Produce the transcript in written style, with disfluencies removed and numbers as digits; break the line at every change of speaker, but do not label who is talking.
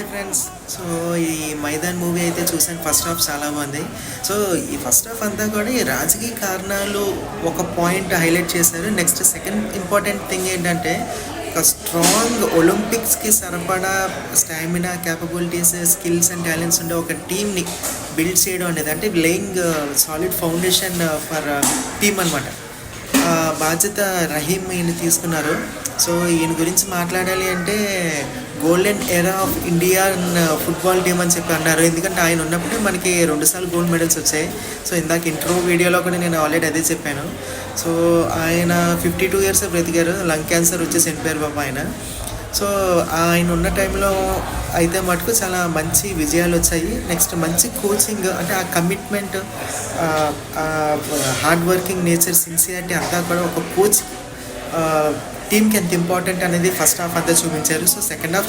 Hi friends. So ఈ Maidan movie అయితే చూసాను. ఫస్ట్ హాఫ్ చాలా బాగుంది. సో ఈ ఫస్ట్ హాఫ్ అంతా కూడా ఈ రాజకీయ కారణాలు ఒక పాయింట్ హైలైట్ చేశారు. నెక్స్ట్ సెకండ్ ఇంపార్టెంట్ థింగ్ ఏంటంటే ఒక స్ట్రాంగ్ ఒలింపిక్స్కి సరిపడా stamina, capabilities, skills and talents ఉండే ఒక టీమ్ని బిల్డ్ చేయడం అనేది, అంటే laying solid foundation for team అనమాట. బాధ్యత రహీమ్ ఈయన తీసుకున్నారు. సో ఈయన గురించి మాట్లాడాలి అంటే golden era of Indian football team అని చెప్పి అన్నారు. ఎందుకంటే ఆయన ఉన్నప్పుడే మనకి 2 సార్లు గోల్డ్ మెడల్స్ వచ్చాయి. సో ఇందాక ఇంట్రో వీడియోలో కూడా నేను ఆల్రెడీ అదే చెప్పాను. సో ఆయన 52 ఇయర్స్ బ్రతికారు. లంగ్ క్యాన్సర్ వచ్చేసి చనిపోయారు బాబా ఆయన. సో ఆయన ఉన్న టైంలో అయితే మటుకు చాలా మంచి విజయాలు వచ్చాయి. నెక్స్ట్ మంచి కోచింగ్, అంటే ఆ commitment, hard working nature, sincerity అంతా కూడా ఒక కోచ్ టీమ్కి ఎంత ఇంపార్టెంట్ అనేది ఫస్ట్ హాఫ్ అంతా చూపించారు. So second half